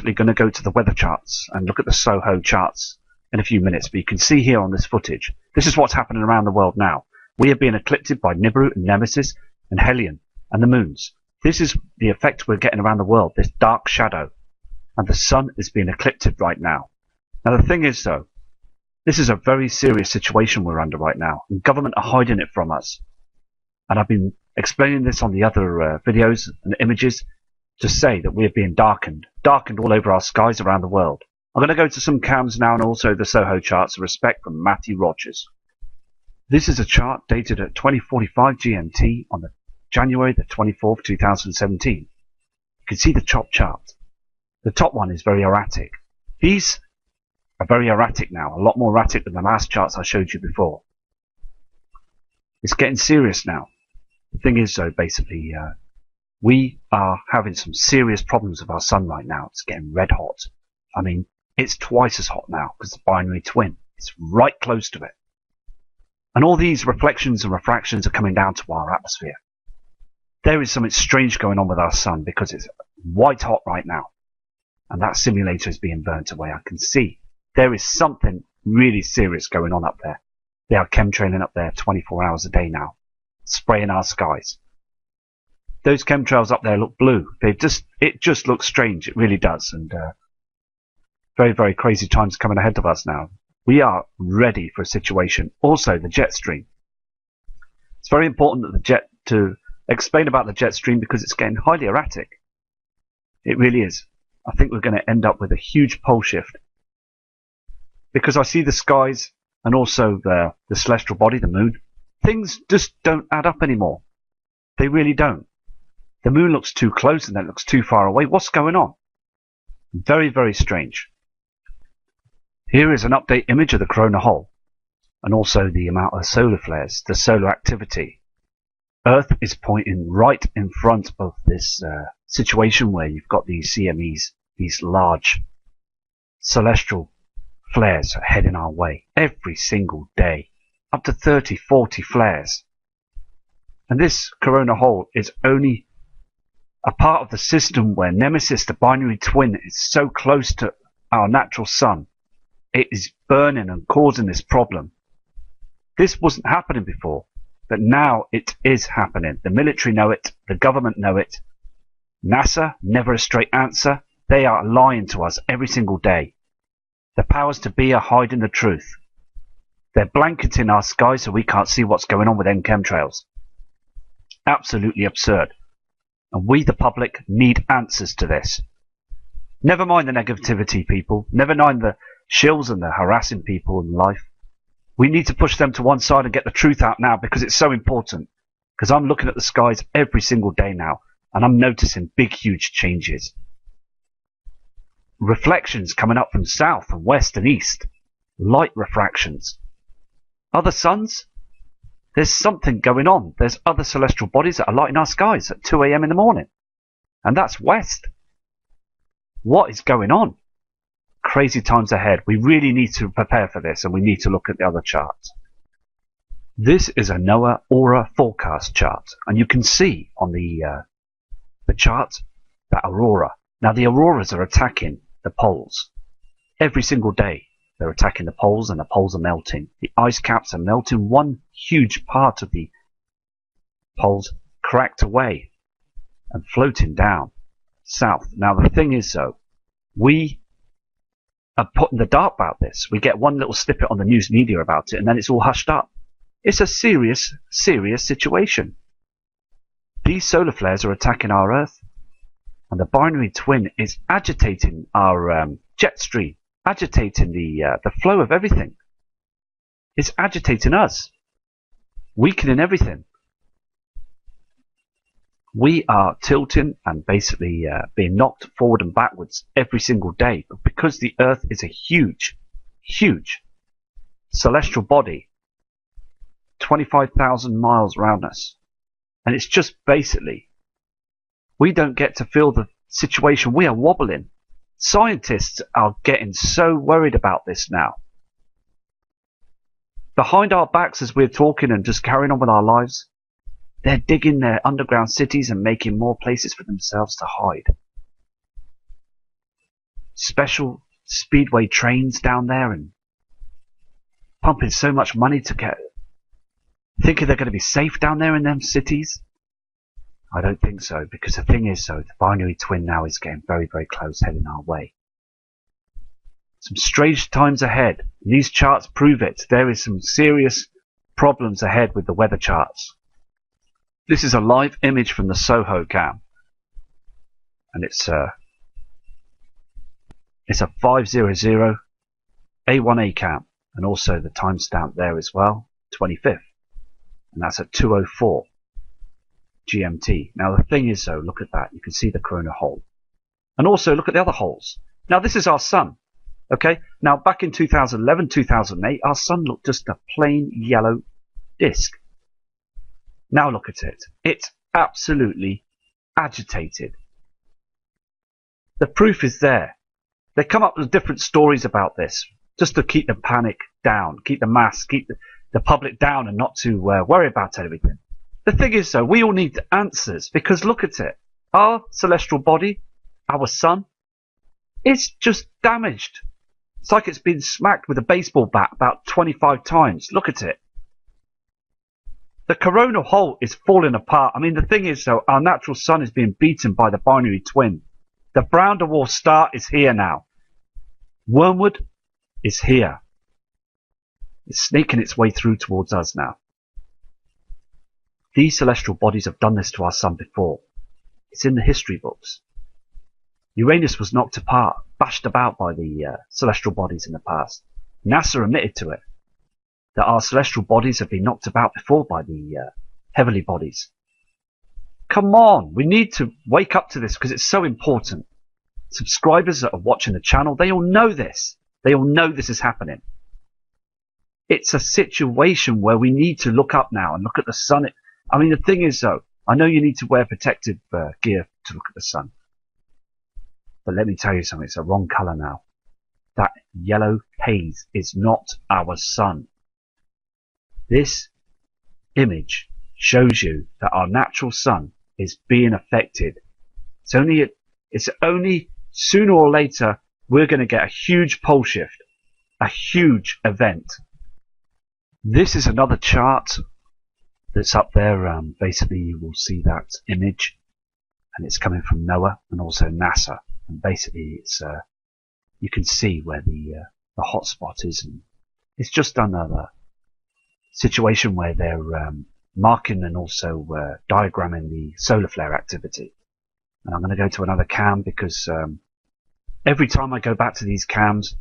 basically going to go to the weather charts and look at the SOHO charts in a few minutes, but you can see here on this footage, this is what's happening around the world now. We are being eclipsed by Nibiru and Nemesis and Helion and the moons. This is the effect we're getting around the world, this dark shadow. And the sun is being eclipsed right now. Now the thing is though, this is a very serious situation we're under right now, and government are hiding it from us. And I've been explaining this on the other videos and images to say that we are being darkened all over our skies around the world. I'm going to go to some cams now and also the SOHO charts of respect from Matthew Rogers. This is a chart dated at 2045 GMT on the January the 24th, 2017. You can see the top chart. The top one is very erratic. These are very erratic now, a lot more erratic than the last charts I showed you before. It's getting serious now. The thing is though, basically, we are having some serious problems with our sun right now. It's getting red hot. I mean, it's twice as hot now because the binary twin. It's right close to it. And all these reflections and refractions are coming down to our atmosphere. There is something strange going on with our sun because it's white hot right now. And that simulator is being burnt away. I can see there is something really serious going on up there. They are chemtrailing up there 24 hours a day now, spraying our skies. Those chemtrails up there look blue. It just looks strange. It really does. And very, very crazy times coming ahead of us now. We are ready for a situation. Also, the jet stream. It's very important that to explain about the jet stream because it's getting highly erratic. It really is. I think we're going to end up with a huge pole shift. Because I see the skies and also the celestial body, the moon. Things just don't add up anymore. They really don't. The moon looks too close and then it looks too far away. What's going on? Very, very strange. Here is an update image of the corona hole and also the amount of solar flares, the solar activity. Earth is pointing right in front of this situation where you've got these CMEs, these large celestial flares heading our way every single day, up to 30, 40 flares. And this corona hole is only a part of the system where Nemesis, the binary twin, is so close to our natural sun. It is burning and causing this problem. This wasn't happening before, but now it is happening. The military know it, the government know it. NASA, never a straight answer. They are lying to us every single day. The powers to be are hiding the truth. They're blanketing our sky so we can't see what's going on with them chemtrails. Absolutely absurd. And we, the public, need answers to this. Never mind the negativity, people. Never mind the shills and the harassing people in life. We need to push them to one side and get the truth out now because it's so important. Because I'm looking at the skies every single day now and I'm noticing big, huge changes. Reflections coming up from south and west and east. Light refractions. Other suns? There's something going on. There's other celestial bodies that are lighting our skies at 2 AM in the morning. And that's west. What is going on? Crazy times ahead. We really need to prepare for this and we need to look at the other charts. This is a NOAA aura forecast chart and you can see on the chart that aurora. Now the auroras are attacking the poles. Every single day they're attacking the poles and the poles are melting. The ice caps are melting. One huge part of the poles cracked away and floating down south. Now the thing is though, we are put in the dark about this. We get one little snippet on the news media about it and then it's all hushed up. It's a serious, serious situation. These solar flares are attacking our Earth and the binary twin is agitating our jet stream, agitating the flow of everything. It's agitating us, weakening everything. We are tilting and basically being knocked forward and backwards every single day. But because the Earth is a huge, huge celestial body, 25,000 miles around us, and it's just basically, we don't get to feel the situation. We are wobbling. Scientists are getting so worried about this now. Behind our backs as we're talking and just carrying on with our lives, they're digging their underground cities and making more places for themselves to hide. special speedway trains down there and pumping so much money to get, thinking they're going to be safe down there in them cities? I don't think so, because the thing is, the binary twin now is getting very, very close, heading our way. Some strange times ahead. These charts prove it. There is some serious problems ahead with the weather charts. This is a live image from the Soho cam, and it's a 500 A1A cam, and also the timestamp there as well, 25th, and that's at 2:04 GMT. Now the thing is, look at that. You can see the corona hole, and also look at the other holes. Now this is our sun. Okay. Now back in 2011, 2008, our sun looked just a plain yellow disk. Now look at it. It's absolutely agitated. The proof is there. They come up with different stories about this, just to keep the panic down, keep the mass, keep the public down, and not to worry about everything. The thing is, we all need answers, because look at it. Our celestial body, our sun, it's just damaged. It's like it's been smacked with a baseball bat about 25 times. Look at it. The coronal hole is falling apart. I mean, the thing is, our natural sun is being beaten by the binary twin. The brown dwarf star is here now. Wormwood is here. It's sneaking its way through towards us now. These celestial bodies have done this to our sun before. It's in the history books. Uranus was knocked apart, bashed about by the celestial bodies in the past. NASA admitted to it, that our celestial bodies have been knocked about before by the heavenly bodies. Come on, we need to wake up to this, because it's so important. Subscribers that are watching the channel, they all know this. They all know this is happening. It's a situation where we need to look up now and look at the sun. I mean, the thing is, I know you need to wear protective gear to look at the sun. But let me tell you something, it's a wrong colour now. That yellow haze is not our sun. This image shows you that our natural sun is being affected. It's only sooner or later we're going to get a huge pole shift, a huge event. This is another chart that's up there. Basically, you will see that image, and it's coming from NOAA and also NASA. And basically, it's you can see where the hot spot is, and it's just another situation where they're marking and also diagramming the solar flare activity. And I'm going to go to another cam, because every time I go back to these cams,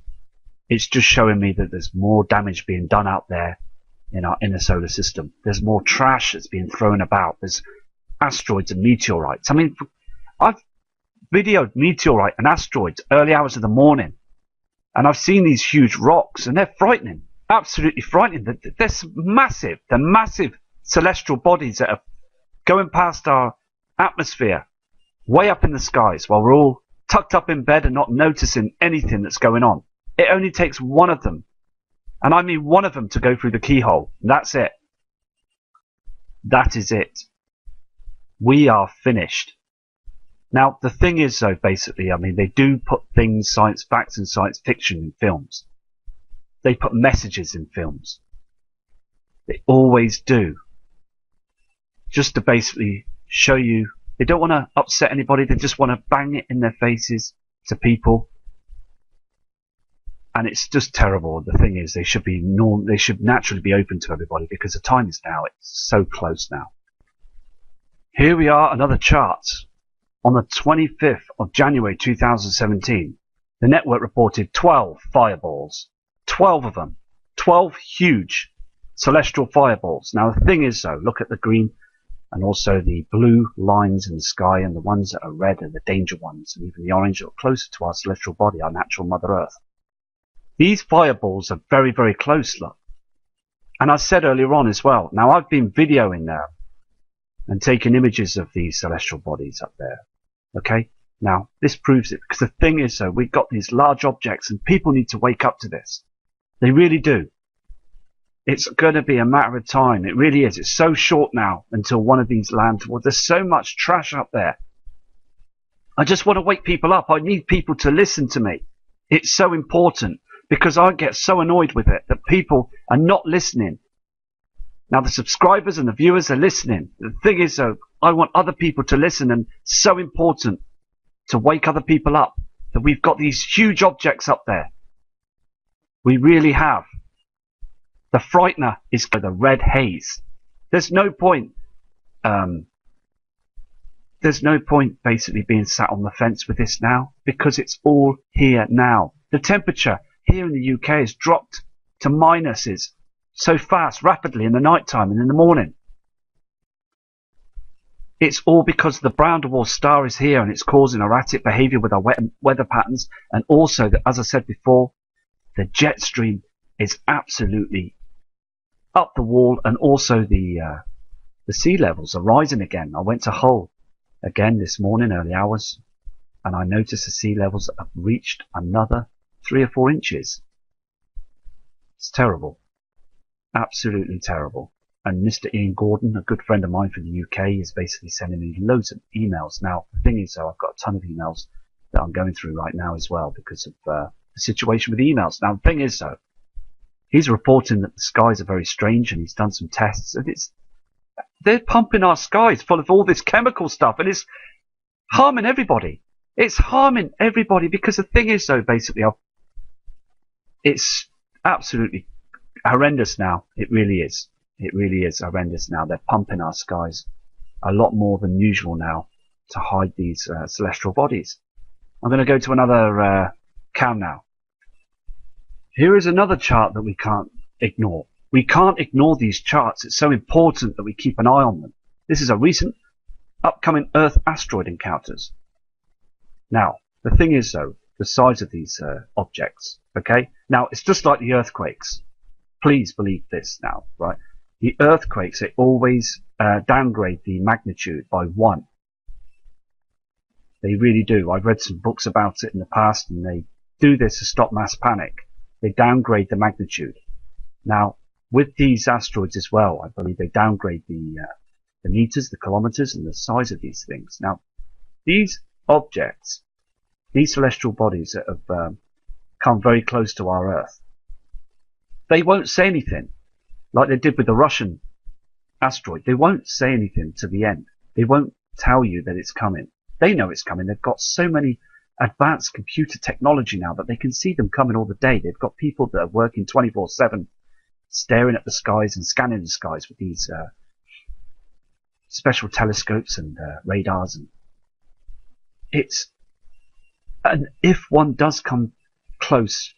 it's just showing me that there's more damage being done out there in our inner solar system. There's more trash that's being thrown about. There's asteroids and meteorites. I mean, I've videoed meteorite and asteroids early hours of the morning, and I've seen these huge rocks, and they're frightening, absolutely frightening. They're massive. They're massive celestial bodies that are going past our atmosphere, way up in the skies, while we're all tucked up in bed and not noticing anything that's going on. It only takes one of them, and I mean one of them, to go through the keyhole. That's it. That is it. We are finished. Now, the thing is, basically, I mean, they do put things, science facts and science fiction in films. They put messages in films. They always do. Just to basically show you, they don't want to upset anybody, they just want to bang it in their faces to people. And it's just terrible. The thing is, they should naturally be open to everybody, because the time is now. It's so close now. Here we are, another chart. On the 25th of January 2017, the network reported 12 fireballs. 12 of them. 12 huge celestial fireballs. Now the thing is, look at the green and also the blue lines in the sky, and the ones that are red are the danger ones, and even the orange that are closer to our celestial body, our natural Mother Earth. These fireballs are very, very close, look. And I said earlier on as well, now I've been videoing now and taking images of these celestial bodies up there. Okay, now this proves it, because the thing is, we've got these large objects, and people need to wake up to this. They really do. It's going to be a matter of time. It really is. It's so short now until one of these land towards. There's so much trash up there. I just want to wake people up. I need people to listen to me. It's so important because I get so annoyed with it that people are not listening. Now the subscribers and the viewers are listening. The thing is though, I want other people to listen, and it's so important to wake other people up that we've got these huge objects up there. We really have. The frightener is the red haze. There's no point basically being sat on the fence with this now, because it's all here now. The temperature here in the UK has dropped to minuses so fast, rapidly in the night time and in the morning. It's all because the brown dwarf star is here, and it's causing erratic behaviour with our weather patterns, and also, as I said before, the jet stream is absolutely up the wall, and also the sea levels are rising again. I went to Hull again this morning, early hours, and I noticed the sea levels have reached another 3 or 4 inches. It's terrible. Absolutely terrible. And Mr. Ian Gordon, a good friend of mine from the UK, is basically sending me loads of emails. Now, the thing is, though, I've got a ton of emails that I'm going through right now as well because of the situation with emails. Now, the thing is, though, he's reporting that the skies are very strange, and he's done some tests, and they're pumping our skies full of all this chemical stuff, and it's harming everybody. It's harming everybody because the thing is, though, basically, it's absolutely horrendous now. It really is. It really is horrendous now. They're pumping our skies a lot more than usual now to hide these celestial bodies. I'm going to go to another cam now. Here is another chart that we can't ignore. We can't ignore these charts. It's so important that we keep an eye on them. This is a recent upcoming Earth asteroid encounters. Now, the thing is, though, the size of these objects, okay? Now, it's just like the earthquakes. Please believe this now, right? The earthquakes, they always downgrade the magnitude by 1. They really do. I've read some books about it in the past, and they do this to stop mass panic. They downgrade the magnitude. Now, with these asteroids as well, I believe they downgrade the meters, the kilometers, and the size of these things. Now, these objects, these celestial bodies that have come very close to our Earth, they won't say anything, like they did with the Russian asteroid. They won't say anything to the end. They won't tell you that it's coming. They know it's coming. They've got so many advanced computer technology now that they can see them coming all the day. They've got people that are working 24/7, staring at the skies and scanning the skies with these special telescopes and radars. And if one does come close,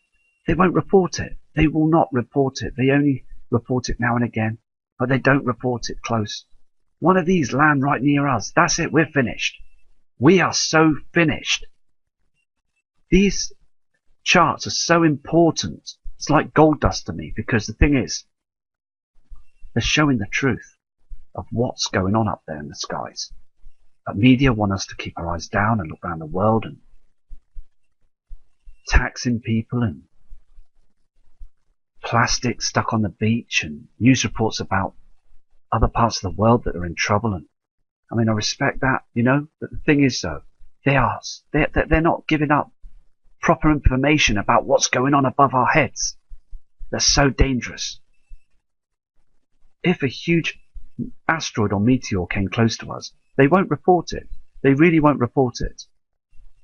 they won't report it. They will not report it. They only report it now and again, but they don't report it close. One of these land right near us. That's it. We're finished. We are so finished. These charts are so important. It's like gold dust to me, because the thing is, they're showing the truth of what's going on up there in the skies. But media want us to keep our eyes down and look around the world and taxing people and plastic stuck on the beach and news reports about other parts of the world that are in trouble. And I mean, I respect that, you know, but the thing is, though, they're not giving up proper information about what's going on above our heads. They're so dangerous. If a huge asteroid or meteor came close to us, they won't report it. They really won't report it.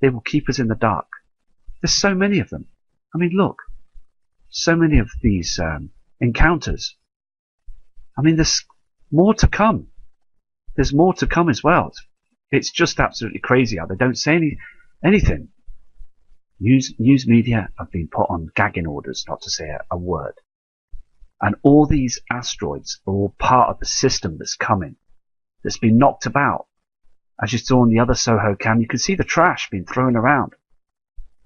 They will keep us in the dark. There's so many of them. I mean, look, so many of these encounters. I mean, there's more to come. There's more to come as well. It's just absolutely crazy how they don't say anything. News media have been put on gagging orders not to say a word. And all these asteroids are all part of the system that's coming, that's been knocked about. As you saw in the other Soho cam, you can see the trash being thrown around.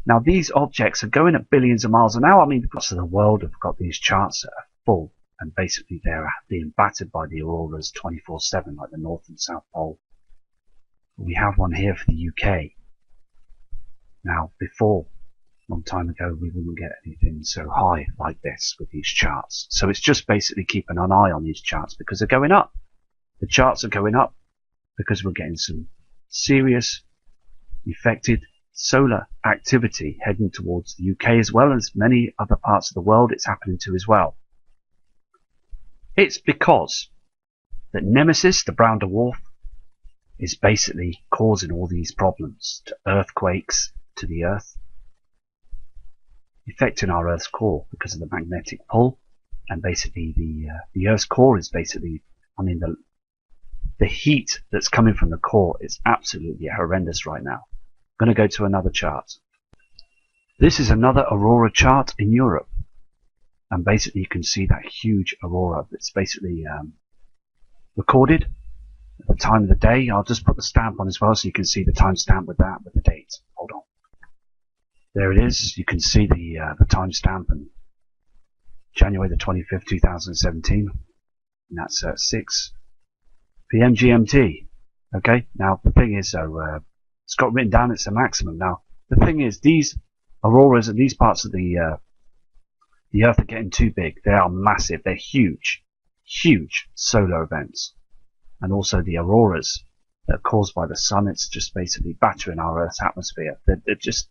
Now, these objects are going at billions of miles an hour. I mean, parts of the world have got these charts that are full, and basically they're being battered by the auroras 24/7, like the North and South Pole. We have one here for the UK. Now, before, a long time ago, we wouldn't get anything so high like this with these charts. So it's just basically keeping an eye on these charts because they're going up. The charts are going up because we're getting some serious affected solar activity heading towards the UK, as well as many other parts of the world it's happening to as well. It's because that Nemesis, the brown dwarf, is basically causing all these problems, to earthquakes, to the Earth, affecting our Earth's core because of the magnetic pull. And basically the Earth's core is basically, I mean, the heat that's coming from the core is absolutely horrendous right now. I'm going to go to another chart. This is another aurora chart in Europe. And basically you can see that huge aurora that's basically recorded at the time of the day. I'll just put the stamp on as well so you can see the timestamp with that, with the date. Hold on. There it is. You can see the timestamp, and January the 25th, 2017. And that's 6 p.m. GMT. Okay, now the thing is, it's got written down it's a maximum. Now, the thing is, these auroras and these parts of the Earth are getting too big. They are massive. They're huge, huge solar events. And also the auroras that are caused by the sun, it's just basically battering our Earth's atmosphere. It just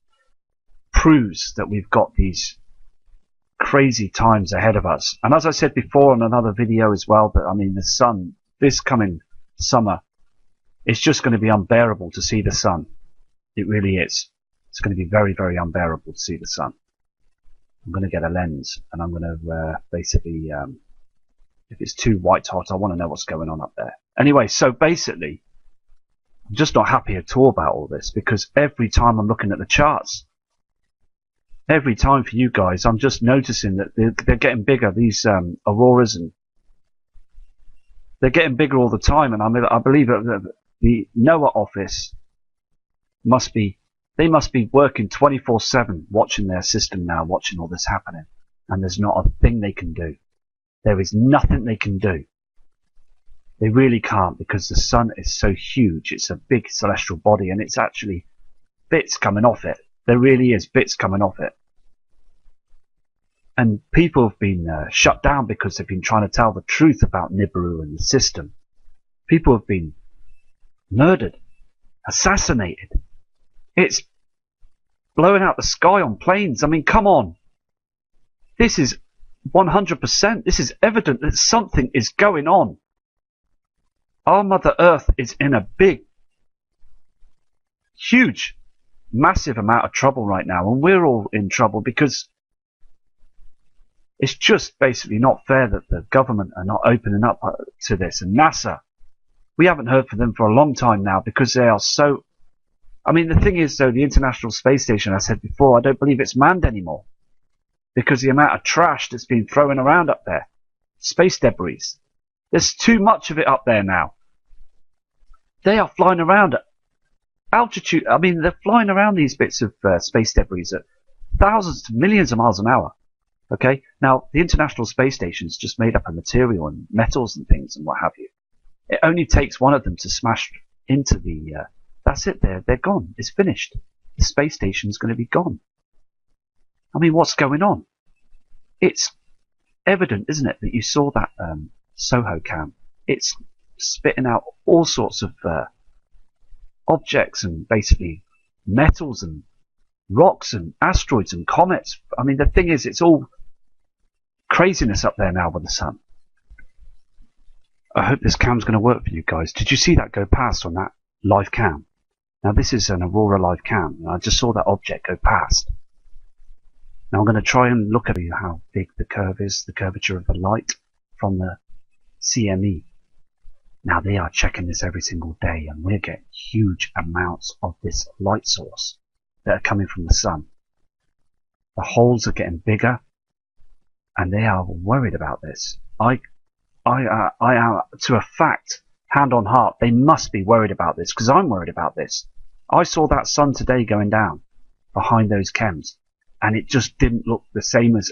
proves that we've got these crazy times ahead of us. And as I said before in another video as well, that I mean the sun, this coming summer, it's just going to be unbearable to see the sun. It really is. It's going to be very, very unbearable to see the sun. I'm going to get a lens, and I'm going to basically, if it's too white hot, I want to know what's going on up there. Anyway, so basically, I'm just not happy at all about all this, because every time I'm looking at the charts, every time for you guys, I'm just noticing that they're getting bigger, these auroras, and they're getting bigger all the time. And I believe that the NOAA office must be working 24/7, watching their system now, watching all this happening. And there's not a thing they can do. There is nothing they can do. They really can't, because the sun is so huge. It's a big celestial body, and it's actually bits coming off it. There really is bits coming off it. And people have been shut down because they've been trying to tell the truth about Nibiru and the system. People have been murdered, assassinated. It's blowing out the sky on planes. I mean, come on. This is 100%. This is evident that something is going on. Our Mother Earth is in a big, huge, massive amount of trouble right now. And we're all in trouble because it's just basically not fair that the government are not opening up to this. And NASA, we haven't heard from them for a long time now, because they are so... I mean, the thing is, though, the International Space Station, I said before, I don't believe it's manned anymore, because the amount of trash that's been thrown around up there, space debris, there's too much of it up there now. They are flying around at altitude. I mean, they're flying around these bits of space debris at thousands to millions of miles an hour. Okay, now the International Space Station's just made up of material and metals and things and what have you. It only takes one of them to smash into the... that's it, they're gone. It's finished. The space station's going to be gone. I mean, what's going on? It's evident, isn't it, that you saw that Soho cam. It's spitting out all sorts of objects and basically metals and rocks and asteroids and comets. I mean, the thing is, it's all craziness up there now with the sun. I hope this cam's going to work for you guys. Did you see that go past on that live cam? Now, this is an Aurora live cam. I just saw that object go past. Now, I'm going to try and look at how big the curve is, the curvature of the light from the CME. Now, they are checking this every single day, and we're getting huge amounts of this light source that are coming from the sun. The holes are getting bigger, and they are worried about this. I am, to a fact, hand on heart, they must be worried about this, because I'm worried about this. I saw that sun today going down behind those chems, and it just didn't look the same as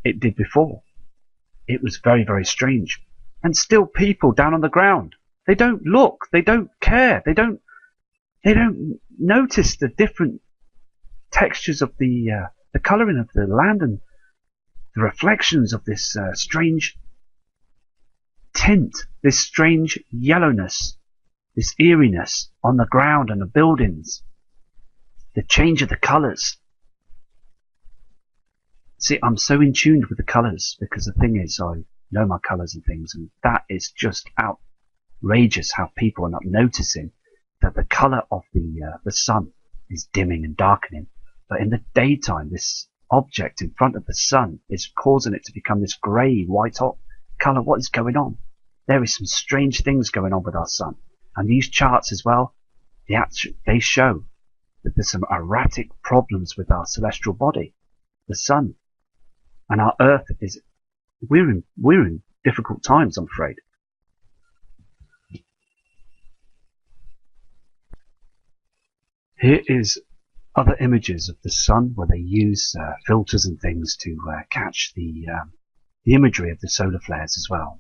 it did before. It was very, very strange. And still people down on the ground, they don't look, they don't care, they don't notice the different textures of the colouring of the land and the reflections of this strange tint, this strange yellowness, this eeriness on the ground and the buildings. The change of the colours. See, I'm so in tune with the colours because the thing is, I know my colours and things, and that is just outrageous how people are not noticing that the colour of the sun is dimming and darkening. But in the daytime, this object in front of the sun is causing it to become this grey, white hot colour. What is going on? There is some strange things going on with our sun. And these charts as well, they show that there's some erratic problems with our celestial body, the sun. And our Earth is, we're in difficult times, I'm afraid. Here is other images of the sun where they use filters and things to catch the imagery of the solar flares as well.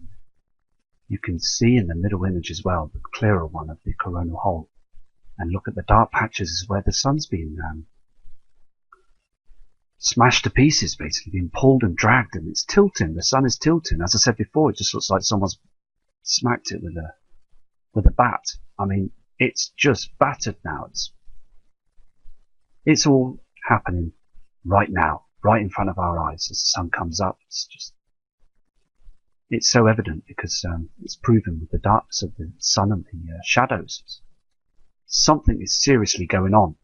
You can see in the middle image as well, the clearer one of the coronal hole. And look at the dark patches where the sun's been smashed to pieces, basically being pulled and dragged, and it's tilting. The sun is tilting. As I said before, it just looks like someone's smacked it with a bat. I mean, it's just battered now. It's all happening right now, right in front of our eyes as the sun comes up. It's so evident because it's proven with the darkness of the sun and the shadows. Something is seriously going on,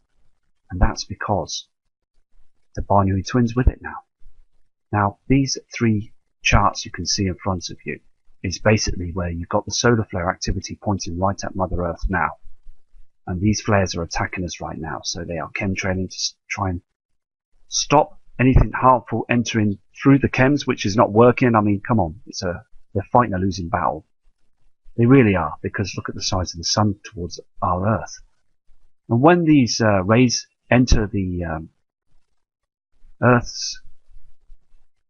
and that's because the binary twins with it now. Now, these three charts you can see in front of you is basically where you've got the solar flare activity pointing right at Mother Earth now. And these flares are attacking us right now, so they are chemtrailing to try and stop anything harmful entering through the chems, which is not working. I mean, come on, they're fighting a losing battle. They really are, because look at the size of the sun towards our Earth. And when these rays enter the Earth's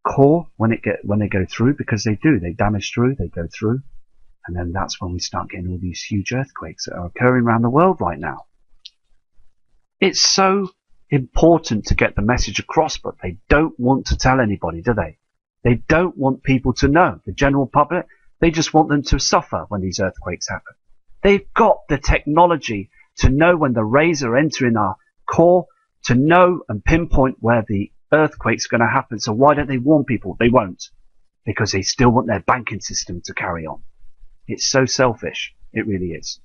core, when they go through, because they damage through, they go through, and then that's when we start getting all these huge earthquakes that are occurring around the world right now. It's so important to get the message across, but they don't want to tell anybody, do they? They don't want people to know. The general public, they just want them to suffer when these earthquakes happen. They've got the technology to know when the rays are entering our core, to know and pinpoint where the earthquake's going to happen. So why don't they warn people? They won't, because they still want their banking system to carry on. It's so selfish. It really is.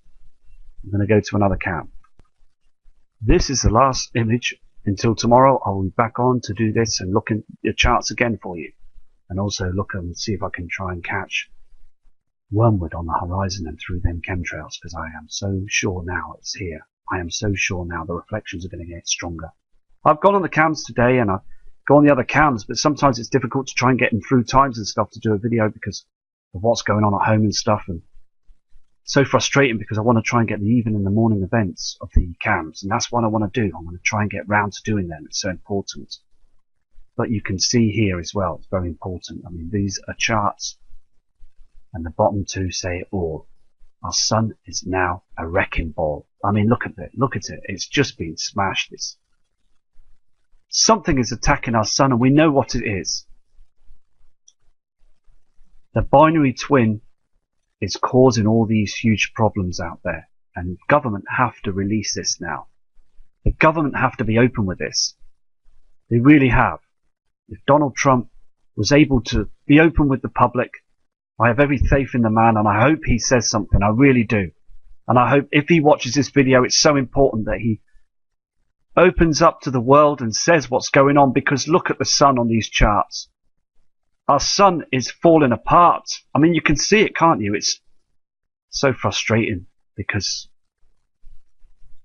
I'm going to go to another cam. This is the last image. Until tomorrow, I'll be back on to do this and look at the charts again for you. And also look and see if I can try and catch wormwood on the horizon and through them chemtrails, because I am so sure now it's here. I am so sure now the reflections are going to get stronger. I've gone on the cams today and I go on the other cams, but sometimes it's difficult to try and get in through times and stuff to do a video because of what's going on at home and stuff, and so frustrating because I want to try and get the even in the morning events of the cams, and that's what I want to do. I want to try and get round to doing them. It's so important. But you can see here as well, it's very important. I mean, these are charts, and the bottom two say it all. Our sun is now a wrecking ball. I mean, look at it. Look at it. It's just been smashed. Something is attacking our sun, and we know what it is. The binary twin is causing all these huge problems out there, and government have to release this now. The government have to be open with this. They really have. If Donald Trump was able to be open with the public, I have every faith in the man, and I hope he says something. I really do. And I hope if he watches this video, it's so important that he opens up to the world and says what's going on, because look at the sun on these charts. Our sun is falling apart. I mean, you can see it, can't you? It's so frustrating because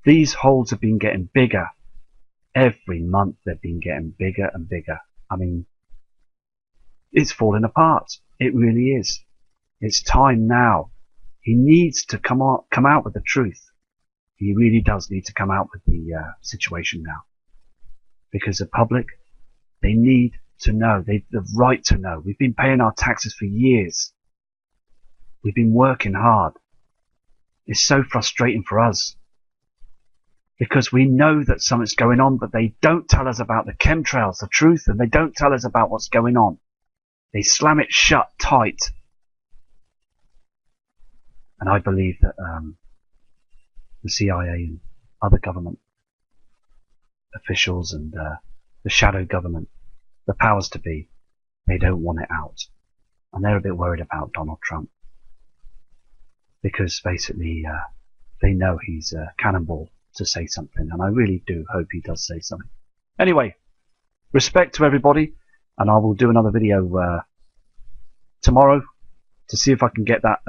these holes have been getting bigger. Every month they've been getting bigger and bigger. I mean, it's falling apart. It really is. It's time now. He needs to come out with the truth. He really does need to come out with the situation now. Because the public, they need to know. They've the right to know. We've been paying our taxes for years. We've been working hard. It's so frustrating for us. Because we know that something's going on, but they don't tell us about the chemtrails, the truth, and they don't tell us about what's going on. They slam it shut tight. And I believe that the CIA and other government officials and the shadow government, the powers to be, they don't want it out. And they're a bit worried about Donald Trump. Because basically they know he's a cannonball to say something. And I really do hope he does say something. Anyway, respect to everybody. And I will do another video tomorrow to see if I can get that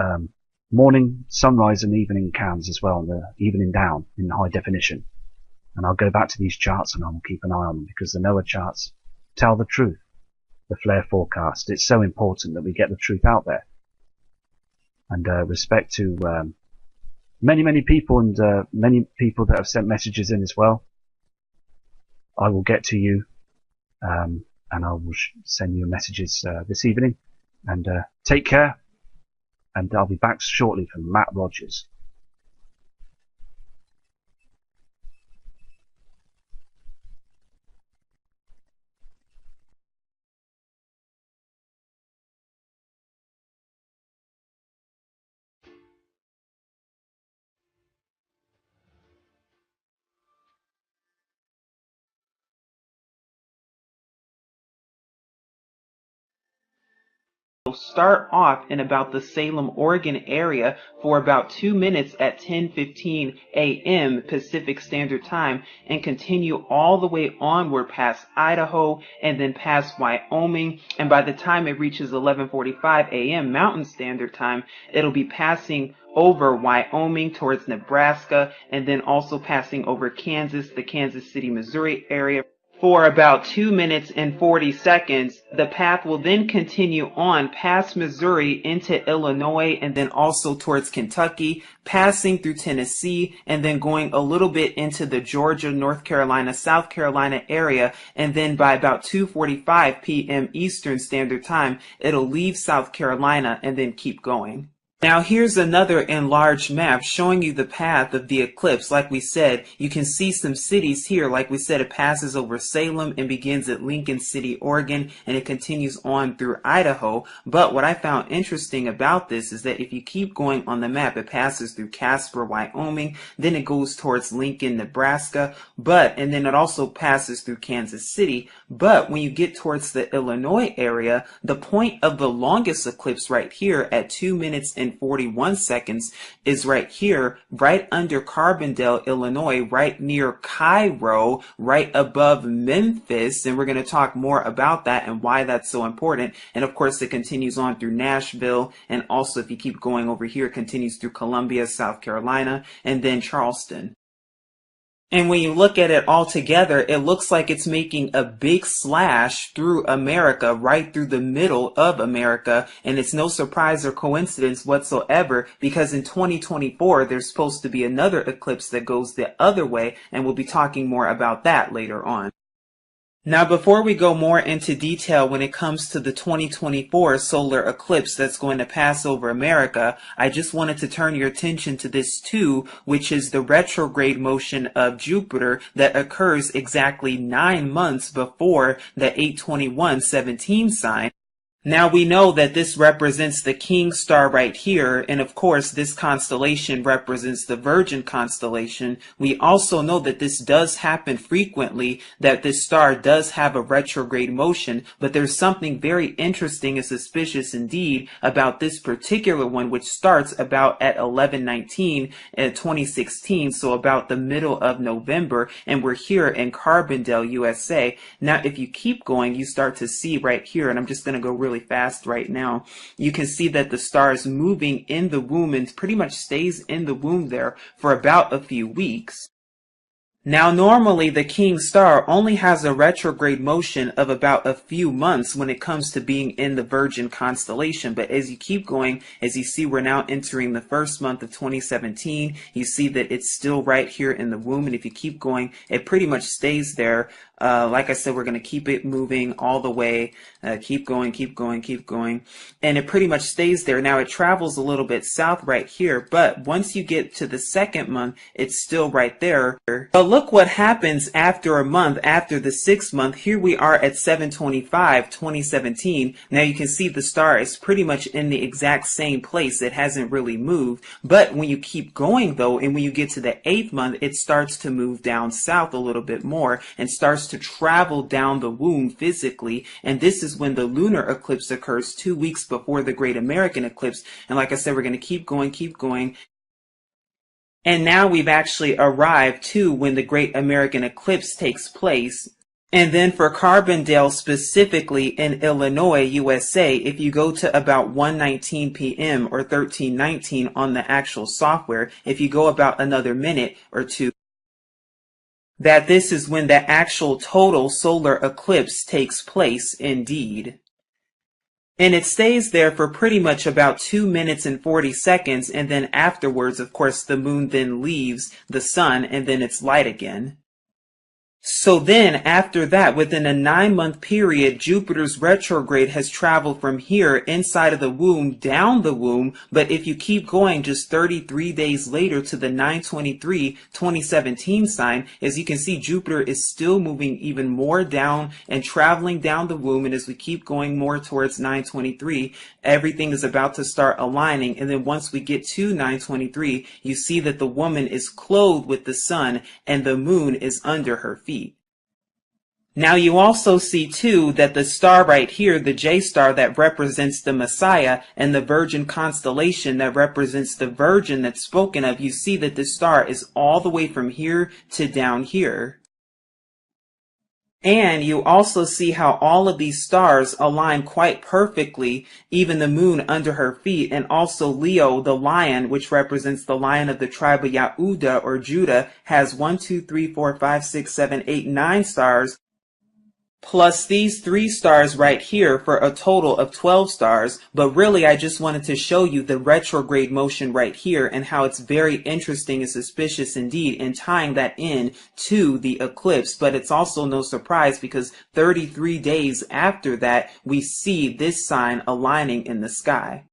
morning sunrise and evening cams as well, the evening down in high definition. And I'll go back to these charts and I will keep an eye on them, because the NOAA charts tell the truth. The flare forecast, it's so important that we get the truth out there. And respect to many people, and many people that have sent messages in as well. I will get to you and I will send you messages this evening. And take care, and I'll be back shortly from Matt Rogers. Start off in about the Salem, Oregon area for about 2 minutes at 10:15 a.m. Pacific Standard Time, and continue all the way onward past Idaho and then past Wyoming. And by the time it reaches 11:45 a.m. Mountain Standard Time, it'll be passing over Wyoming towards Nebraska, and then also passing over Kansas, the Kansas City, Missouri area. For about 2 minutes and 40 seconds, the path will then continue on past Missouri into Illinois, and then also towards Kentucky, passing through Tennessee, and then going a little bit into the Georgia, North Carolina, South Carolina area. And then by about 2:45 p.m. Eastern Standard Time, it'll leave South Carolina and then keep going. Now here's another enlarged map showing you the path of the eclipse. Like we said, you can see some cities here. Like we said, it passes over Salem and begins at Lincoln City, Oregon, and it continues on through Idaho. But what I found interesting about this is that if you keep going on the map, it passes through Casper, Wyoming, then it goes towards Lincoln, Nebraska, and then it also passes through Kansas City. But when you get towards the Illinois area, the point of the longest eclipse right here at 2 minutes and 41 seconds is right here, right under Carbondale, Illinois, right near Cairo, right above Memphis. And we're going to talk more about that and why that's so important. And of course, it continues on through Nashville. And also, if you keep going over here, it continues through Columbia, South Carolina, and then Charleston. And when you look at it all together, it looks like it's making a big slash through America, right through the middle of America. And it's no surprise or coincidence whatsoever, because in 2024, there's supposed to be another eclipse that goes the other way. And we'll be talking more about that later on. Now, before we go more into detail when it comes to the 2024 solar eclipse that's going to pass over America, I just wanted to turn your attention to this too, which is the retrograde motion of Jupiter that occurs exactly 9 months before the 8/21/17 sign. Now we know that this represents the King star right here, and of course this constellation represents the Virgin constellation. We also know that this does happen frequently, that this star does have a retrograde motion, but there's something very interesting and suspicious indeed about this particular one, which starts about at 11/19 in 2016, so about the middle of November, and we're here in Carbondale, USA. Now if you keep going, you start to see right here, and I'm just going to go really fast right now. You can see that the star is moving in the womb and pretty much stays in the womb there for about a few weeks. Now, normally the King star only has a retrograde motion of about a few months when it comes to being in the Virgin constellation. But as you keep going, as you see, we're now entering the first month of 2017. You see that it's still right here in the womb. And if you keep going, it pretty much stays there Like I said, we're going to keep it moving all the way, keep going, keep going, keep going. And it pretty much stays there. Now it travels a little bit south right here, but once you get to the second month, it's still right there. But look what happens after a month, after the 6th month. Here we are at 7/25, 2017. Now you can see the star is pretty much in the exact same place. It hasn't really moved. But when you keep going though, and when you get to the 8th month, it starts to move down south a little bit more and starts to travel down the womb physically. And this is when the lunar eclipse occurs 2 weeks before the Great American Eclipse. And like I said, we're going to keep going, keep going. And now we've actually arrived to when the Great American Eclipse takes place. And then for Carbondale specifically in Illinois, USA, if you go to about 1:19 p.m. or 13:19 on the actual software, if you go about another minute or two, that this is when the actual total solar eclipse takes place indeed. And it stays there for pretty much about 2 minutes and 40 seconds, and then afterwards, of course, the moon then leaves the sun, and then it's light again. So then, after that, within a 9-month period, Jupiter's retrograde has traveled from here inside of the womb down the womb. But if you keep going just 33 days later to the 9/23/2017 sign, as you can see, Jupiter is still moving even more down and traveling down the womb. And as we keep going more towards 9/23, everything is about to start aligning. And then once we get to 9/23, you see that the woman is clothed with the sun and the moon is under her feet. Now you also see too that the star right here, the J star that represents the Messiah, and the Virgin constellation that represents the Virgin that's spoken of, you see that the star is all the way from here to down here. And you also see how all of these stars align quite perfectly, even the moon under her feet, and also Leo, the lion, which represents the lion of the tribe of Yehuda or Judah, has 1, 2, 3, 4, 5, 6, 7, 8, 9 stars. Plus these 3 stars right here for a total of 12 stars. But really, I just wanted to show you the retrograde motion right here and how it's very interesting and suspicious indeed in tying that in to the eclipse. But it's also no surprise because 33 days after that, we see this sign aligning in the sky.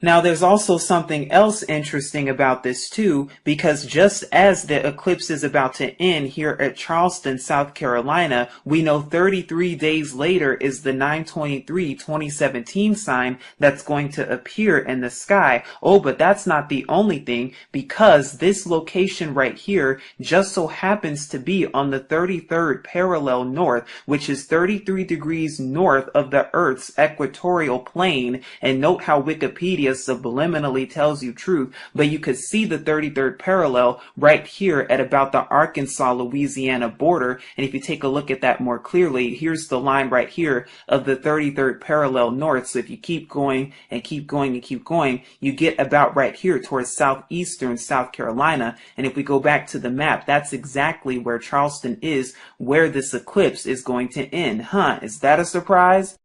Now there's also something else interesting about this too, because just as the eclipse is about to end here at Charleston, South Carolina, we know 33 days later is the 9/23/2017 sign that's going to appear in the sky. Oh, but that's not the only thing, because this location right here just so happens to be on the 33rd parallel north, which is 33 degrees north of the Earth's equatorial plane. And note how Wikipedia subliminally tells you truth, but you could see the 33rd parallel right here at about the Arkansas-Louisiana border. And if you take a look at that more clearly, here's the line right here of the 33rd parallel north. So if you keep going and keep going and keep going, you get about right here towards southeastern South Carolina. And if we go back to the map, that's exactly where Charleston is, where this eclipse is going to end. Is that a surprise?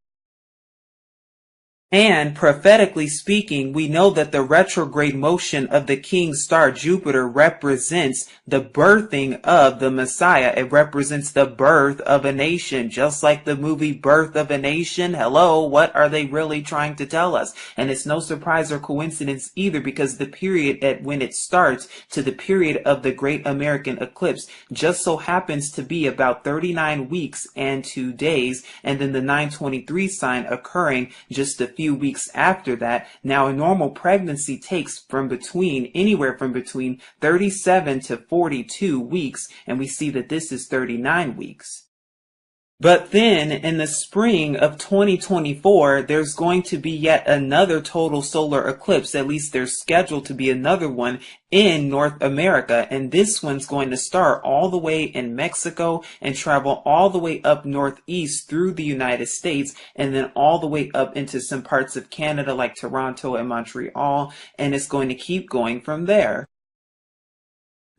And prophetically speaking, we know that the retrograde motion of the king star Jupiter represents the birthing of the Messiah. It represents the birth of a nation, just like the movie Birth of a Nation. Hello, what are they really trying to tell us? And it's no surprise or coincidence either, because the period at when it starts to the period of the Great American Eclipse just so happens to be about 39 weeks and 2 days, and then the 9/23 sign occurring just a few weeks after that. Now a normal pregnancy takes anywhere from between 37 to 42 weeks, and we see that this is 39 weeks. But then in the spring of 2024, there's going to be yet another total solar eclipse. At least there's scheduled to be another one in North America. And this one's going to start all the way in Mexico and travel all the way up northeast through the United States, and then all the way up into some parts of Canada like Toronto and Montreal. And it's going to keep going from there.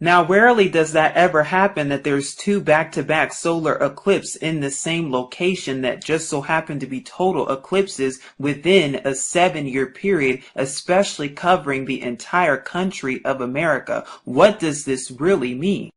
Now, rarely does that ever happen, that there's 2 back-to-back solar eclipses in the same location that just so happen to be total eclipses within a 7-year period, especially covering the entire country of America. What does this really mean?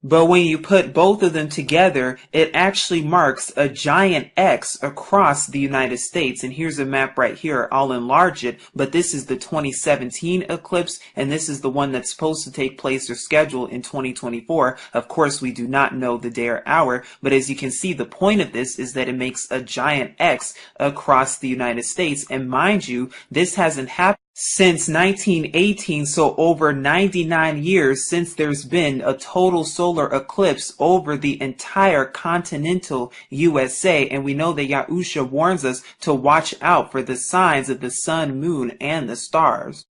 But when you put both of them together, it actually marks a giant X across the United States. And here's a map right here. I'll enlarge it, but this is the 2017 eclipse, and this is the one that's supposed to take place or scheduled in 2024. Of course, we do not know the day or hour, but as you can see, the point of this is that it makes a giant X across the United States. And mind you, this hasn't happened since 1918, so over 99 years since there's been a total solar eclipse over the entire continental USA, and we know that Yahusha warns us to watch out for the signs of the sun, moon, and the stars.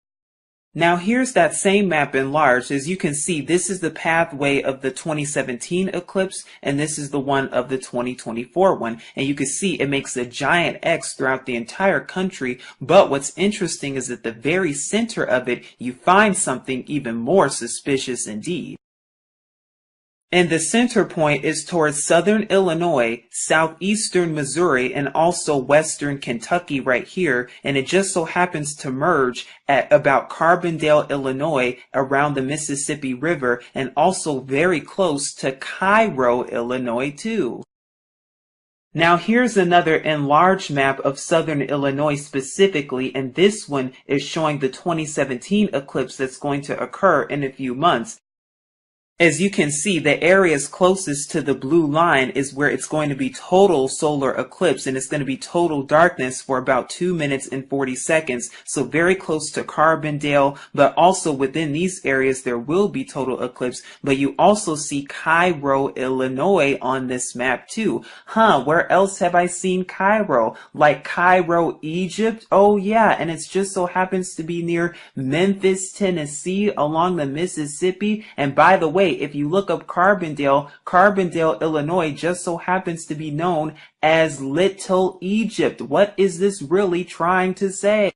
Now here's that same map enlarged. As you can see, this is the pathway of the 2017 eclipse, and this is the one of the 2024 one. And you can see it makes a giant X throughout the entire country. But what's interesting is at the very center of it, you find something even more suspicious indeed. And the center point is towards southern Illinois, southeastern Missouri, and also western Kentucky right here. And it just so happens to merge at about Carbondale, Illinois, around the Mississippi River, and also very close to Cairo, Illinois, too. Now here's another enlarged map of southern Illinois specifically, and this one is showing the 2017 eclipse that's going to occur in a few months. As you can see, the areas closest to the blue line is where it's going to be total solar eclipse, and it's going to be total darkness for about 2 minutes and 40 seconds. So very close to Carbondale, but also within these areas there will be total eclipse. But you also see Cairo, Illinois on this map too. Where else have I seen Cairo? Like Cairo, Egypt? Oh yeah, and it just so happens to be near Memphis, Tennessee, along the Mississippi. And by the way, if you look up Carbondale, Illinois just so happens to be known as Little Egypt. What is this really trying to say?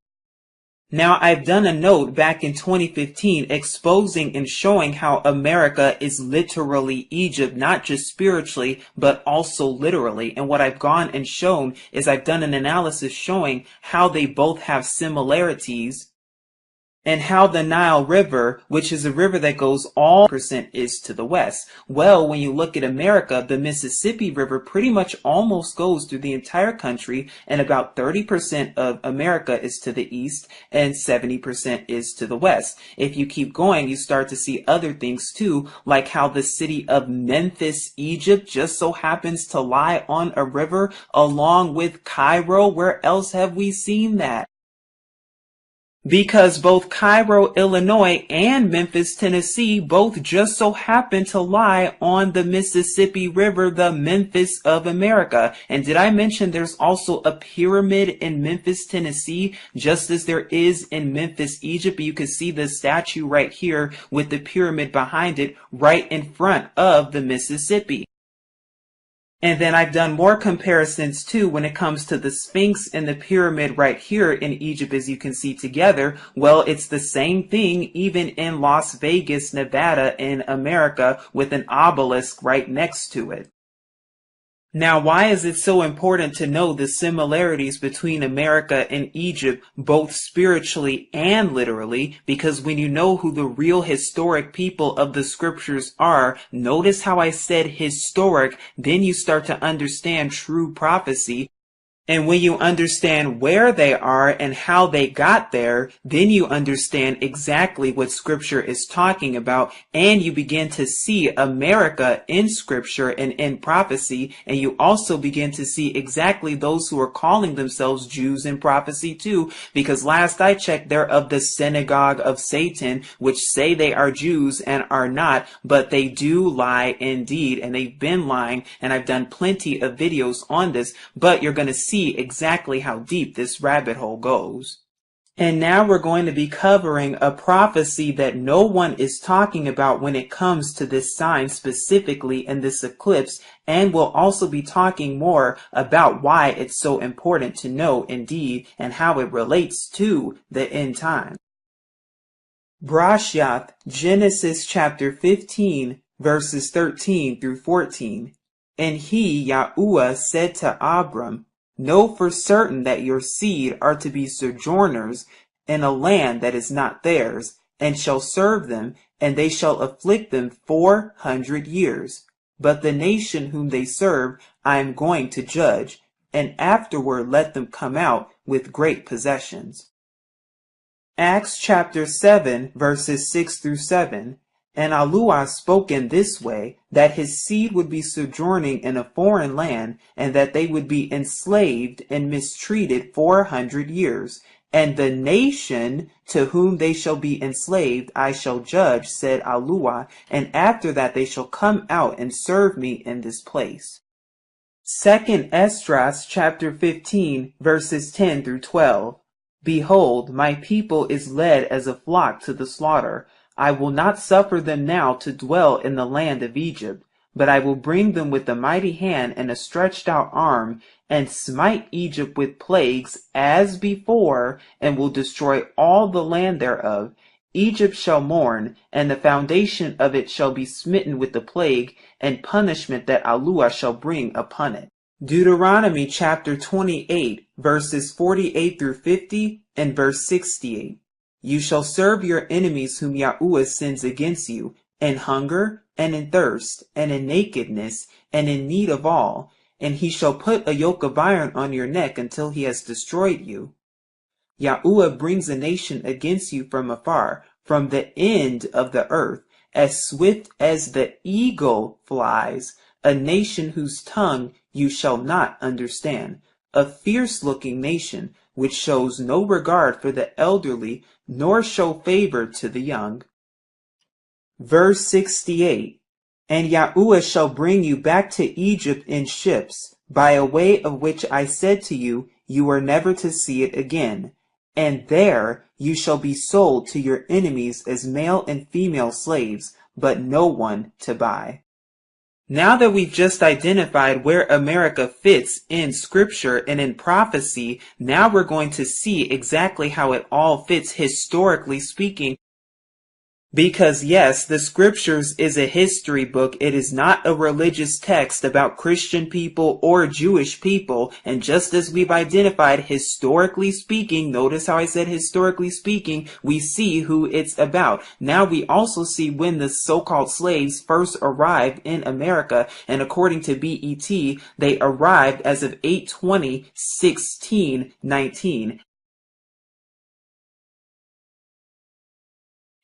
Now, I've done a note back in 2015 exposing and showing how America is literally Egypt, not just spiritually, but also literally. And what I've gone and shown is I've done an analysis showing how they both have similarities, and how the Nile River, which is a river that goes all % is to the west. Well, when you look at America, the Mississippi River pretty much almost goes through the entire country, and about 30% of America is to the east and 70% is to the west. If you keep going, you start to see other things too, like how the city of Memphis, Egypt just so happens to lie on a river along with Cairo. Where else have we seen that? Because both Cairo, Illinois and Memphis, Tennessee both just so happen to lie on the Mississippi River, the Memphis of America. And did I mention there's also a pyramid in Memphis, Tennessee, just as there is in Memphis, Egypt? You can see the statue right here with the pyramid behind it right in front of the Mississippi. And then I've done more comparisons too when it comes to the Sphinx and the pyramid right here in Egypt, as you can see together. Well, it's the same thing even in Las Vegas, Nevada in America with an obelisk right next to it. Now, why is it so important to know the similarities between America and Egypt, both spiritually and literally? Because when you know who the real historic people of the scriptures are, notice how I said historic, then you start to understand true prophecy. And when you understand where they are and how they got there, then you understand exactly what Scripture is talking about, and you begin to see America in Scripture and in prophecy, and you also begin to see exactly those who are calling themselves Jews in prophecy too, because last I checked, they're of the synagogue of Satan, which say they are Jews and are not, but they do lie indeed, and they've been lying, and I've done plenty of videos on this, but you're going to see exactly how deep this rabbit hole goes. And now we're going to be covering a prophecy that no one is talking about when it comes to this sign specifically in this eclipse, and we'll also be talking more about why it's so important to know indeed and how it relates to the end time. Brashath, Genesis chapter 15, verses 13 through 14. And he, Yahuwah, said to Abram, know for certain that your seed are to be sojourners in a land that is not theirs, and shall serve them, and they shall afflict them 400 years. But the nation whom they serve I am going to judge, and afterward let them come out with great possessions. Acts chapter 7 verses 6 through 7. And Allah spoke in this way, that his seed would be sojourning in a foreign land, and that they would be enslaved and mistreated 400 years. And the nation to whom they shall be enslaved I shall judge, said Allah, and after that they shall come out and serve me in this place. 2 Esdras chapter 15 verses 10 through 12. Behold, my people is led as a flock to the slaughter. I will not suffer them now to dwell in the land of Egypt, but I will bring them with a mighty hand and a stretched out arm, and smite Egypt with plagues as before, and will destroy all the land thereof. Egypt shall mourn, and the foundation of it shall be smitten with the plague and punishment that Allah shall bring upon it. Deuteronomy chapter 28 verses 48 through 50 and verse 68. You shall serve your enemies whom Yahuwah sends against you, in hunger, and in thirst, and in nakedness, and in need of all, and he shall put a yoke of iron on your neck until he has destroyed you. Yahuwah brings a nation against you from afar, from the end of the earth, as swift as the eagle flies, a nation whose tongue you shall not understand, a fierce-looking nation, which shows no regard for the elderly, nor show favor to the young. Verse 68. And Yahuwah shall bring you back to Egypt in ships, by a way of which I said to you, you are never to see it again. And there you shall be sold to your enemies as male and female slaves, but no one to buy. Now that we've just identified where America fits in scripture and in prophecy, now we're going to see exactly how it all fits historically speaking. Because yes, the scriptures is a history book. It is not a religious text about Christian people or Jewish people. And just as we've identified historically speaking, notice how I said historically speaking, we see who it's about. Now we also see when the so-called slaves first arrived in America. And according to BET, they arrived as of 8/20/1619.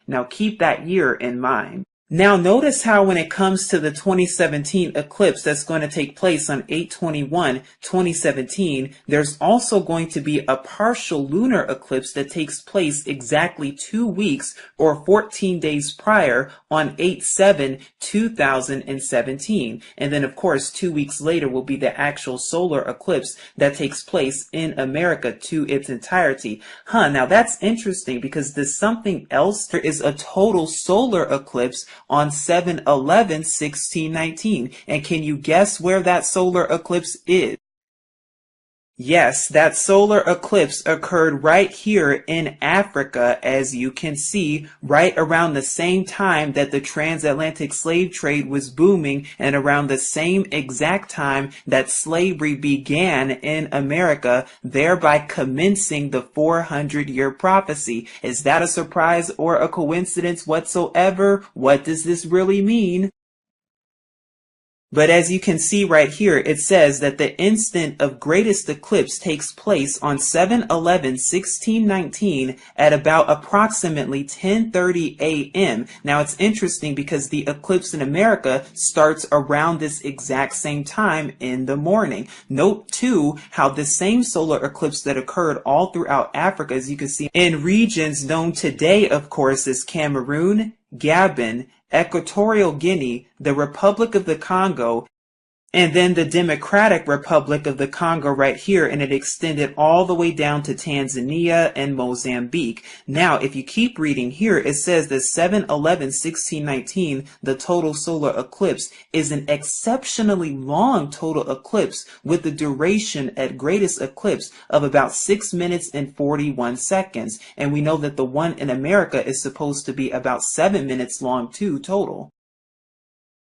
Now keep that year in mind. Now notice how when it comes to the 2017 eclipse that's going to take place on 8/21/2017, there's also going to be a partial lunar eclipse that takes place exactly 2 weeks or 14 days prior on 8/7/2017. And then of course 2 weeks later will be the actual solar eclipse that takes place in America to its entirety. Now that's interesting because there's something else. There is a total solar eclipse on 7/11/1619. And can you guess where that solar eclipse is? Yes, that solar eclipse occurred right here in Africa, as you can see, right around the same time that the transatlantic slave trade was booming and around the same exact time that slavery began in America, thereby commencing the 400-year prophecy. Is that a surprise or a coincidence whatsoever? What does this really mean? But as you can see right here, it says that the instant of greatest eclipse takes place on 7/11/1619 at about approximately 10:30 a.m. Now it's interesting because the eclipse in America starts around this exact same time in the morning. Note too how the same solar eclipse that occurred all throughout Africa, as you can see, in regions known today, of course, as Cameroon, Gabon, Equatorial Guinea, the Republic of the Congo, and then the Democratic Republic of the Congo right here, and it extended all the way down to Tanzania and Mozambique. Now, if you keep reading here, it says that 7/11/1619, the total solar eclipse, is an exceptionally long total eclipse with the duration at greatest eclipse of about 6 minutes and 41 seconds. And we know that the one in America is supposed to be about 7 minutes long too total.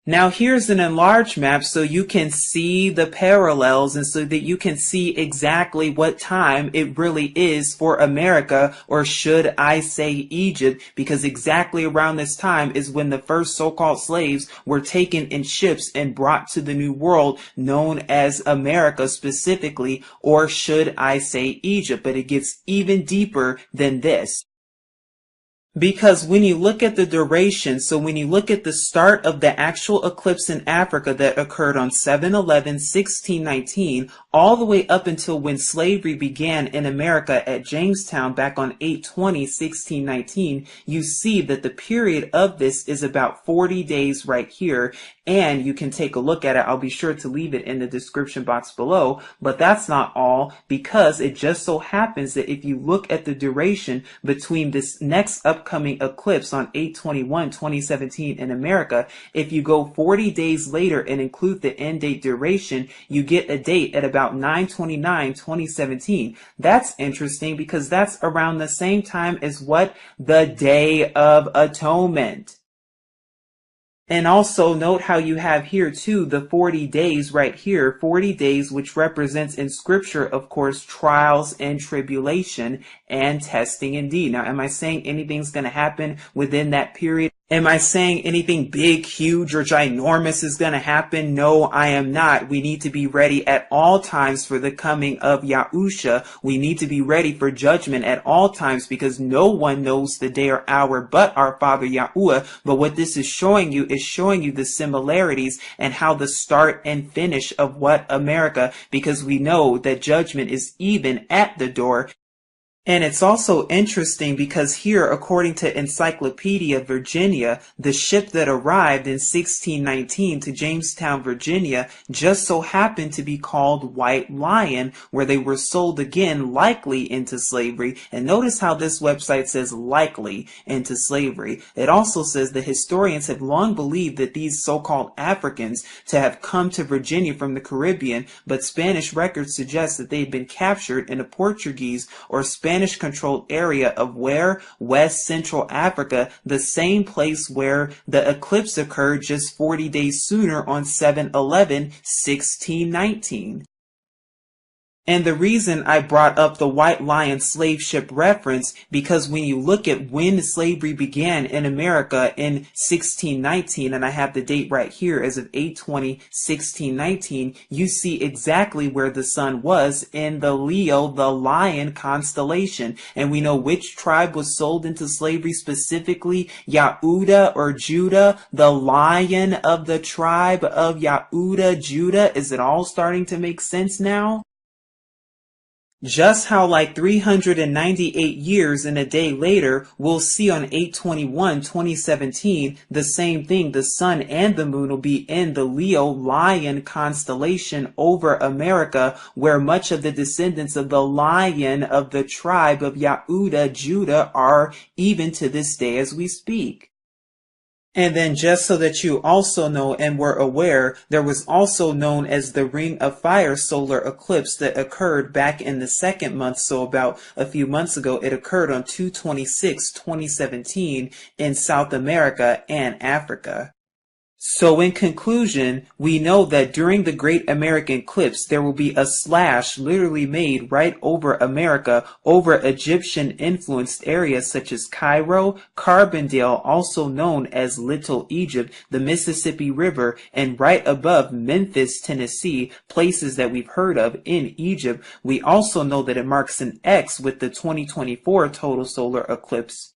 Now here's an enlarged map so you can see the parallels and so that you can see exactly what time it really is for America, or should I say Egypt, because exactly around this time is when the first so-called slaves were taken in ships and brought to the New World known as America specifically, or should I say Egypt, but it gets even deeper than this. Because when you look at the duration, so when you look at the start of the actual eclipse in Africa that occurred on 7/11/1619, all the way up until when slavery began in America at Jamestown back on 8/20/1619, you see that the period of this is about 40 days right here. And you can take a look at it. I'll be sure to leave it in the description box below. But that's not all, because it just so happens that if you look at the duration between this next upcoming eclipse on 8/21/2017 in America, if you go 40 days later and include the end date duration, you get a date at about 9/29/2017. That's interesting because that's around the same time as what? The Day of Atonement. And also note how you have here too the 40 days right here, 40 days, which represents in scripture, of course, trials and tribulation and testing indeed. Now, am I saying anything's going to happen within that period? Am I saying anything big, huge, or ginormous is going to happen? No, I am not. We need to be ready at all times for the coming of Yahusha. We need to be ready for judgment at all times, because no one knows the day or hour but our Father Yahuwah. But what this is showing you is showing you the similarities and how the start and finish of what America, because we know that judgment is even at the door. And it's also interesting because here, according to Encyclopedia Virginia, the ship that arrived in 1619 to Jamestown, Virginia, just so happened to be called White Lion, where they were sold again likely into slavery. And notice how this website says likely into slavery. It also says the historians have long believed that these so-called Africans to have come to Virginia from the Caribbean, but Spanish records suggest that they had been captured in a Portuguese or Spanish-controlled area of where? West Central Africa, the same place where the eclipse occurred just 40 days sooner on 7/11/1619. And the reason I brought up the White Lion slave ship reference, because when you look at when slavery began in America in 1619, and I have the date right here as of 8/20/1619, you see exactly where the sun was in the Leo, the Lion constellation. And we know which tribe was sold into slavery specifically, Yahuda or Judah, the lion of the tribe of Yahuda, Judah. Is it all starting to make sense now? Just how like 398 years and a day later, we'll see on 8/21/2017, the same thing. The sun and the moon will be in the Leo Lion constellation over America, where much of the descendants of the lion of the tribe of Yahuda, Judah, are even to this day as we speak. And then just so that you also know and were aware, there was also known as the Ring of Fire solar eclipse that occurred back in the second month, so about a few months ago. It occurred on 2/26/2017 in South America and Africa. So in conclusion, we know that during the Great American Eclipse, there will be a slash literally made right over America, over Egyptian-influenced areas such as Cairo, Carbondale, also known as Little Egypt, the Mississippi River, and right above Memphis, Tennessee, places that we've heard of in Egypt. We also know that it marks an X with the 2024 total solar eclipse.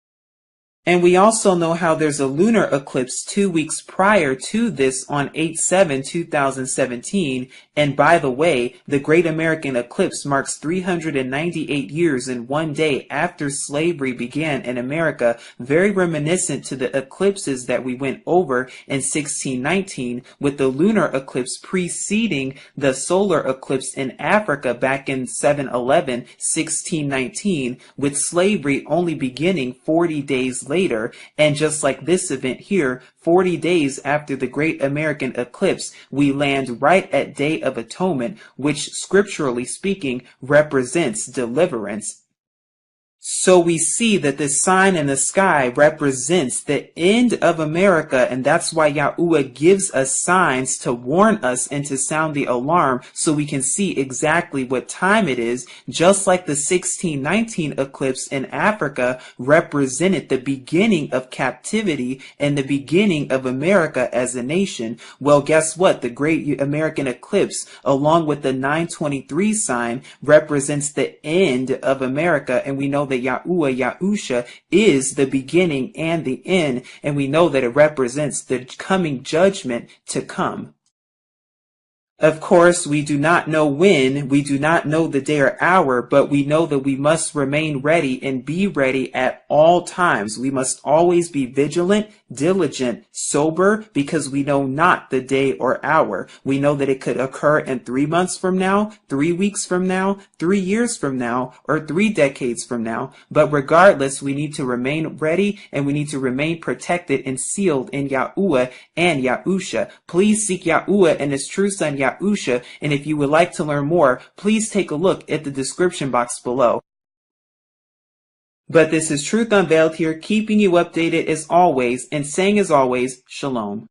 And we also know how there's a lunar eclipse 2 weeks prior to this on 8/7/2017. And by the way, the Great American Eclipse marks 398 years and 1 day after slavery began in America, very reminiscent to the eclipses that we went over in 1619, with the lunar eclipse preceding the solar eclipse in Africa back in 7/11/1619, with slavery only beginning 40 days later. And just like this event here, 40 days after the Great American Eclipse, we land right at Day of Atonement, which scripturally speaking represents deliverance. So we see that this sign in the sky represents the end of America, and that's why Yahuwah gives us signs to warn us and to sound the alarm so we can see exactly what time it is, just like the 1619 eclipse in Africa represented the beginning of captivity and the beginning of America as a nation. Well, guess what? The Great American Eclipse, along with the 923 sign, represents the end of America, and we know that Yahuwah, Yahusha, is the beginning and the end, and we know that it represents the coming judgment to come. Of course, we do not know when, we do not know the day or hour, but we know that we must remain ready and be ready at all times. We must always be vigilant, diligent, sober, because we know not the day or hour. We know that it could occur in 3 months from now, 3 weeks from now, 3 years from now, or 3 decades from now. But regardless, we need to remain ready and we need to remain protected and sealed in Yahuwah and Yahusha. Please seek Yahuwah and his true son Yahusha, and if you would like to learn more, please take a look at the description box below. But this is Truth Unveiled here, keeping you updated as always, and saying as always, Shalom.